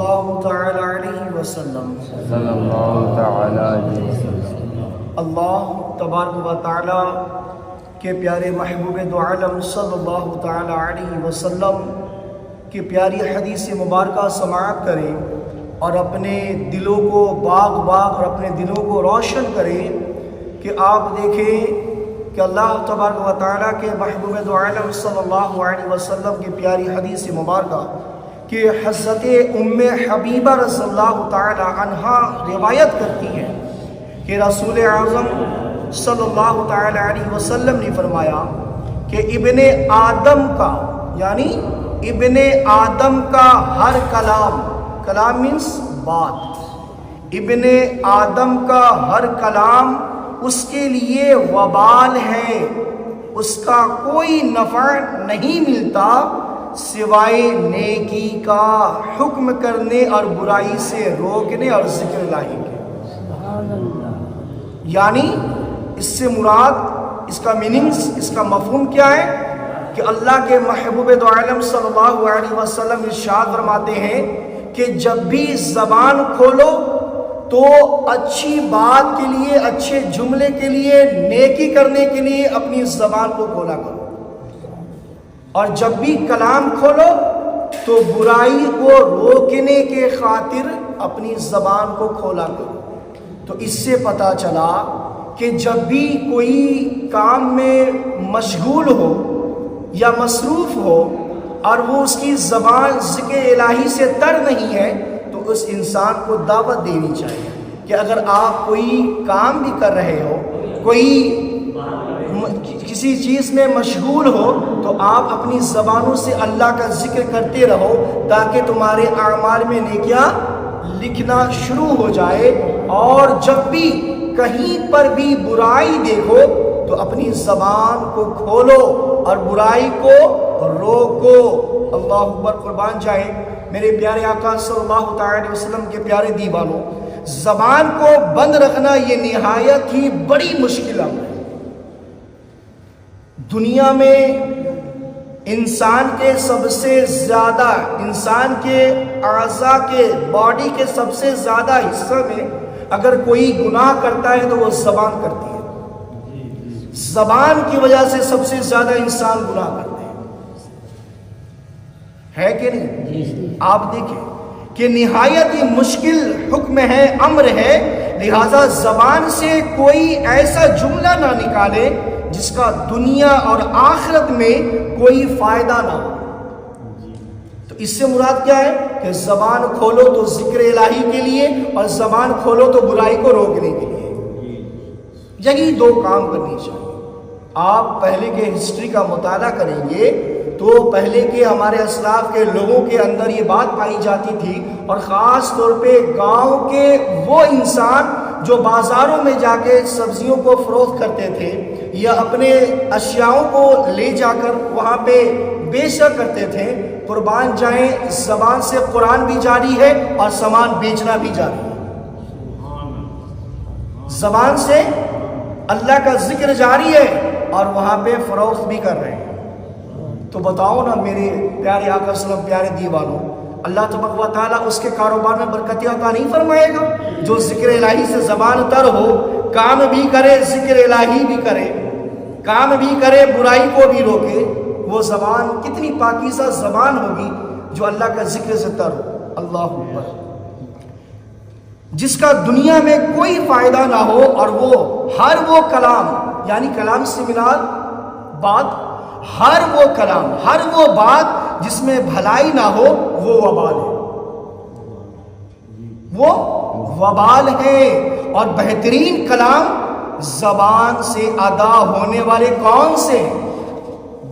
اللہ تعالی علیہ وسلم۔ صلی اللہ تعالی علیہ وسلم۔ اللہ تبارک و تعالی کے پیارے محبوب دو عالم صلی اللہ تعالی علیہ وسلم کی پیاری حدیث مبارکہ سماعت کریں اور اپنے دلوں کو باغ اور اپنے دلوں کو روشن کریں کہ آپ دیکھیں کہ اللہ تبارک و تعالیٰ کے محبوب دو عالم صلی اللہ علیہ وسلم کی پیاری حدیث مبارکہ کہ حضرت ام حبیبہ رضی اللہ تعالی عنہا روایت کرتی ہیں کہ رسول اعظم صلی اللہ تعالی علیہ وسلم نے فرمایا کہ ابن آدم کا یعنی ابن آدم کا ہر کلام مینس بات، ابن آدم کا ہر کلام اس کے لیے وبال ہے، اس کا کوئی نفع نہیں ملتا سوائے نیکی کا حکم کرنے اور برائی سے روکنے اور ذکر الہی کے۔ یعنی اس سے مراد، اس کا میننگز، اس کا مفہوم کیا ہے کہ اللہ کے محبوب دو عالم صلی اللہ علیہ وسلم ارشاد فرماتے ہیں کہ جب بھی زبان کھولو تو اچھی بات کے لیے، اچھے جملے کے لیے، نیکی کرنے کے لیے اپنی زبان کو کھولا کرو، اور جب بھی کلام کھولو تو برائی کو روکنے کے خاطر اپنی زبان کو کھولا کرو۔ تو اس سے پتہ چلا کہ جب بھی کوئی کام میں مشغول ہو یا مصروف ہو اور وہ اس کی زبان ذکر الہی سے تر نہیں ہے تو اس انسان کو دعوت دینی چاہیے کہ اگر آپ کوئی کام بھی کر رہے ہو، کسی چیز میں مشغول ہو تو آپ اپنی زبانوں سے اللہ کا ذکر کرتے رہو تاکہ تمہارے اعمال میں نیکیاں لکھنا شروع ہو جائے، اور جب بھی کہیں پر بھی برائی دیکھو تو اپنی زبان کو کھولو اور برائی کو روکو۔ اللہ اکبر، قربان جائیں میرے پیارے آقا صلی اللہ تعالی علیہ وسلم کے پیارے دیوانوں، زبان کو بند رکھنا یہ نہایت ہی بڑی مشکل ہے۔ دنیا میں انسان کے سب سے زیادہ، انسان کے اعضاء کے باڈی کے سب سے زیادہ حصہ میں اگر کوئی گناہ کرتا ہے تو وہ زبان کرتی ہے۔ زبان کی وجہ سے سب سے زیادہ انسان گناہ کرتے ہیں، ہے کہ نہیں؟ آپ دیکھیں کہ نہایت ہی مشکل حکم ہے، امر ہے، لہذا زبان سے کوئی ایسا جملہ نہ نکالے جس کا دنیا اور آخرت میں کوئی فائدہ نہ ہو۔ تو اس سے مراد کیا ہے کہ زبان کھولو تو ذکر الہی کے لیے اور زبان کھولو تو برائی کو روکنے کے لیے، یہی دو کام کرنی چاہیے۔ آپ پہلے کے ہسٹری کا مطالعہ کریں گے تو پہلے کے ہمارے اسلاف کے لوگوں کے اندر یہ بات پائی جاتی تھی، اور خاص طور پہ گاؤں کے وہ انسان جو بازاروں میں جا کے سبزیوں کو فروخت کرتے تھے یا اپنے اشیاؤں کو لے جا کر وہاں پہ بیچا کرتے تھے، قربان جائیں زبان سے قرآن بھی جاری ہے اور سامان بیچنا بھی جاری ہے۔ زبان سے اللہ کا ذکر جاری ہے اور وہاں پہ فروخت بھی کر رہے ہیں۔ تو بتاؤ نا میرے پیارے آقا صلی اللہ علیہ وسلم، پیارے دیوانوں، اللہ تبارک و تعالیٰ اس کے کاروبار میں برکت عطا نہیں فرمائے گا؟ جو ذکر الہی سے زبان تر ہو، کام بھی کرے، ذکر الہی بھی کرے، کام بھی کرے، برائی کو بھی روکے، وہ زبان کتنی پاکیزہ زبان ہوگی جو اللہ کا ذکر سے تر ہو۔ اللہ اکبر، جس کا دنیا میں کوئی فائدہ نہ ہو، اور وہ ہر وہ کلام، یعنی کلام سے مراد بات، ہر وہ کلام، ہر وہ بات جس میں بھلائی نہ ہو وہ وبال ہے، وہ وبال ہے۔ اور بہترین کلام زبان سے ادا ہونے والے کون سے ہیں؟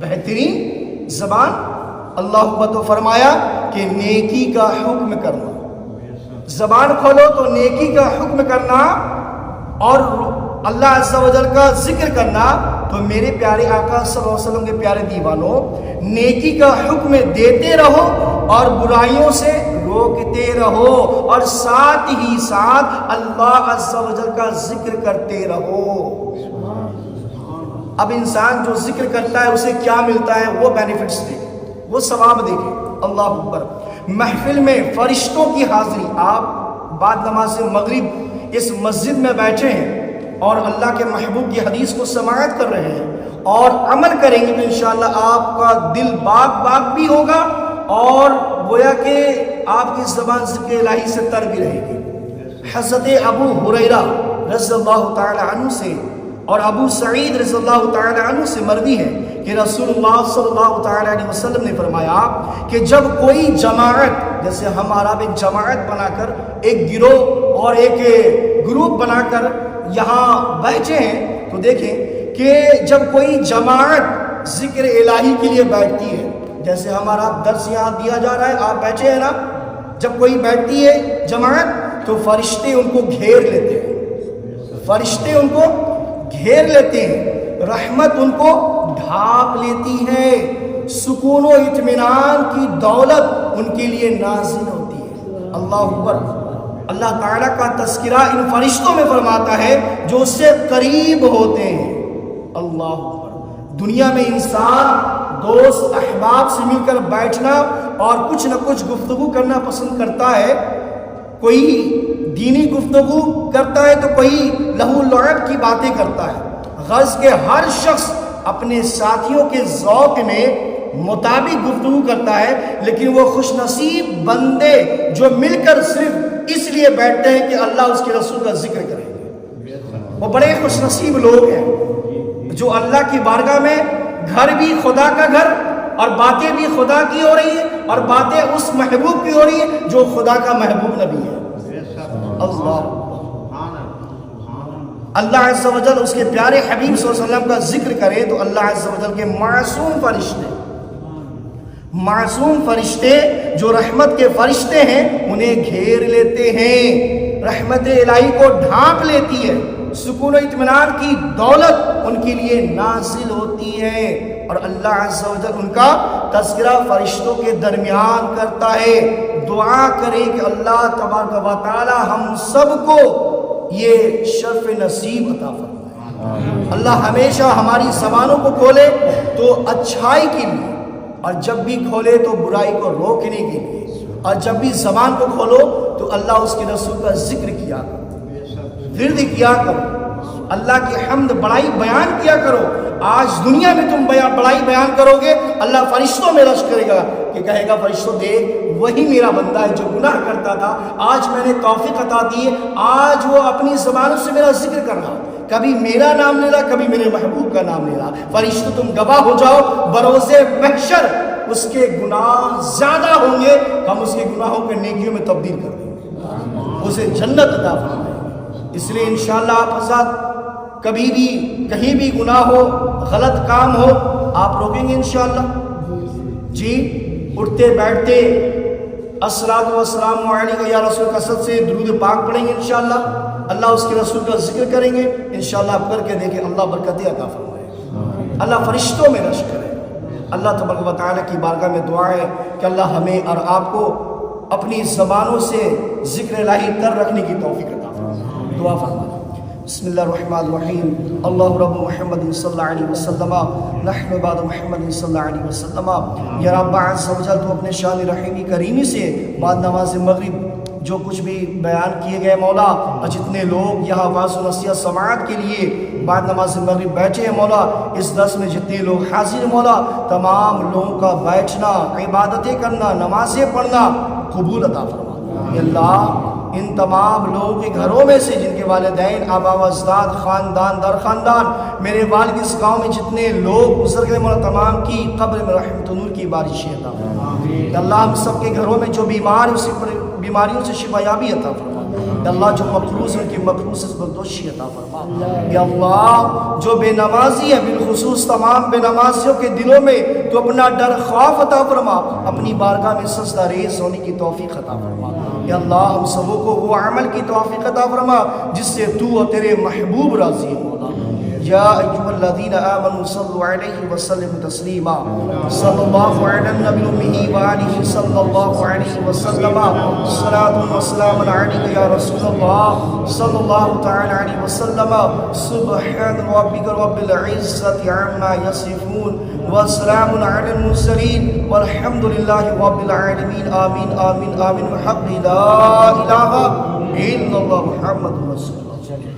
بہترین زبان، اللہ کو تو فرمایا کہ نیکی کا حکم کرنا، زبان کھولو تو نیکی کا حکم کرنا اور اللہ عز و جل کا ذکر کرنا۔ تو میرے پیارے آقا صلی اللہ علیہ وسلم کے پیارے دیوانوں، نیکی کا حکم دیتے رہو اور برائیوں سے روکتے رہو، اور ساتھ ہی ساتھ اللہ عز و جل کا ذکر کرتے رہو۔ اب انسان جو ذکر کرتا ہے اسے کیا ملتا ہے، وہ بینیفٹس دیکھیں، وہ ثواب دیکھیں۔ اللہ اکبر، محفل میں فرشتوں کی حاضری. آپ بعد نماز مغرب اس مسجد میں بیٹھے ہیں اور اللہ کے محبوب کی حدیث کو سماعت کر رہے ہیں اور عمل کریں گے تو انشاءاللہ آپ کا دل باغ باغ بھی ہوگا اور گویا کہ آپ کی زبان ذکر الہی سے تر بھی رہے گی. حضرت ابو ہریرہ رضی اللہ تعالی عنہ سے اور ابو سعید رضی اللہ تعالی عنہ سے مروی ہے کہ رسول اللہ صلی اللہ تعالی علیہ وسلم نے فرمایا کہ جب کوئی جماعت، جیسے ہم عرب ایک جماعت بنا کر ایک گروہ اور ایک گروپ بنا کر یہاں بیٹھے ہیں، تو دیکھیں کہ جب کوئی جماعت ذکر الہی کے لیے بیٹھتی ہے، جیسے ہمارا درس یہاں دیا جا رہا ہے، آپ بیٹھے ہیں نا، جب کوئی بیٹھتی ہے جماعت تو فرشتے ان کو گھیر لیتے ہیں، فرشتے ان کو گھیر لیتے ہیں، رحمت ان کو ڈھانپ لیتی ہے، سکون و اطمینان کی دولت ان کے لیے نازل ہوتی ہے. اللہ اکبر. اللہ تعالیٰ کا تذکرہ ان فرشتوں میں فرماتا ہے جو اس سے قریب ہوتے ہیں. اللہ اکبر. دنیا میں انسان دوست احباب سے مل کر بیٹھنا اور کچھ نہ کچھ گفتگو کرنا پسند کرتا ہے. کوئی دینی گفتگو کرتا ہے تو کوئی لہو لعب کی باتیں کرتا ہے. غرض کہ ہر شخص اپنے ساتھیوں کے ذوق میں مطابق گفتگو کرتا ہے، لیکن وہ خوش نصیب بندے جو مل کر صرف اس لیے بیٹھتے ہیں کہ اللہ اس کے رسول کا ذکر کریں گے، وہ بڑے خوش نصیب لوگ ہیں جو اللہ کی بارگاہ میں گھر بھی خدا کا گھر اور باتیں بھی خدا کی ہو رہی ہیں اور باتیں اس محبوب کی ہو رہی ہیں جو خدا کا محبوب نبی ہے. اللہ عز و جل اس کے پیارے حبیب صلی اللہ علیہ وسلم کا ذکر کرے تو اللہ عز و جل کے معصوم فرشتے جو رحمت کے فرشتے ہیں انہیں گھیر لیتے ہیں، رحمت الہی کو ڈھانپ لیتی ہے، سکون و اطمینان کی دولت ان کے لیے نازل ہوتی ہے اور اللہ عز و جل ان کا تذکرہ فرشتوں کے درمیان کرتا ہے. دعا کریں کہ اللہ تبارک و تعالی ہم سب کو یہ شرف نصیب عطا فرمائے. اللہ ہمیشہ ہماری زبانوں کو کھولے تو اچھائی کے لیے اور جب بھی کھولے تو برائی کو روکنے کے لیے، اور جب بھی زبان کو کھولو تو اللہ اس کے رسول کا ذکر کیا کرو، ورد کیا کرو، اللہ کی حمد بڑائی بیان کیا کرو. آج دنیا میں تم بڑائی بیان کرو گے، اللہ فرشتوں میں رشک کرے گا کہ کہے گا فرشتوں دیکھ وہی میرا بندہ ہے جو گناہ کرتا تھا، آج میں نے توفیق عطا دی ہے، آج وہ اپنی زبانوں سے میرا ذکر کر رہا، کبھی میرا نام لے رہا، کبھی میرے محبوب کا نام لے رہا. فرشتوں تم گواہ ہو جاؤ، بروز محشر اس کے گناہ زیادہ ہوں گے، ہم اس کے گناہوں کے نیکیوں میں تبدیل کر دیں گے، اسے جنت عطا فرمائیں. اس لیے انشاءاللہ آپ حضرات کبھی بھی کہیں بھی گناہ ہو، غلط کام ہو، آپ روکیں گے انشاءاللہ؟ جی، اٹھتے بیٹھتے الصلاۃ والسلام علیک یا رسول کثرت سے درود پاک پڑھیں گے انشاءاللہ، اللہ اس کے رسول کا ذکر کریں گے انشاءاللہ. آپ کر کے دیکھیں اللہ برکتیں عطا فرمائے، اللہ فرشتوں میں رشک کرے. اللہ تبارک و تعالیٰ کی بارگاہ میں دعا ہے کہ اللہ ہمیں اور آپ کو اپنی زبانوں سے ذکر الہی تر رکھنے کی توفیق عطا فرمائے. دعا فرمائے. بسم اللہ الرحمن الرحیم. اللہ رب محمد صلی اللہ علیہ وسلم، نحن بعد محمد صلی اللہ علیہ وسلم. یا رب عز و جل تو اپنے شان رحیمی کریمی سے بعد نماز مغرب جو کچھ بھی بیان کیے گئے مولا، اور جتنے لوگ یہاں واعظ و نصیحت سماعت کے لیے بعد نماز مغرب بیٹھے ہیں مولا، اس درس میں جتنے لوگ حاضر مولا، تمام لوگوں کا بیٹھنا، عبادتیں کرنا، نمازیں پڑھنا قبول عطا فرما. یا اللہ ان تمام لوگوں کے گھروں میں سے جن کے والدین، آبا و اجداد، خاندان در خاندان، میرے والد اس گاؤں میں جتنے لوگ گزر گئے مولا، تمام کی قبر میں رحمت و نور کی بارشیں عطا فرما. یا اللہ ہم سب کے گھروں میں جو بیمار اسی بیماریوں سے شفا یابی عطا فرما. یا اللہ جو مقروض ہیں ان کی مقروض سے بردوشی عطا فرما. یا اللہ جو بے نمازی ہیں، بالخصوص تمام بے نمازیوں کے دلوں میں تو اپنا ڈر خوف عطا فرما، اپنی بارگاہ میں سجدہ ریز ہونے کی توفیق عطا فرما. یا اللہ ہم سبوں کو وہ عمل کی توفیق عطا فرما جس سے تو اور تیرے محبوب راضی ہو مولا. یا ایھا الذین آمنوا صلوا علیہ وسلموا تسلیما صلی اللہ علی النبی الامی وآلہ صلی اللہ علیہ وسلم صلاۃ و سلام علیک یا رسول اللہ صلی اللہ تعالی علیہ وسلم سبحان ربک رب العزۃ عما یصفون وسلام علی المرسلین والحمد للہ رب العالمین آمین آمین آمین بحق لا الہ الا اللہ محمد رسول اللہ.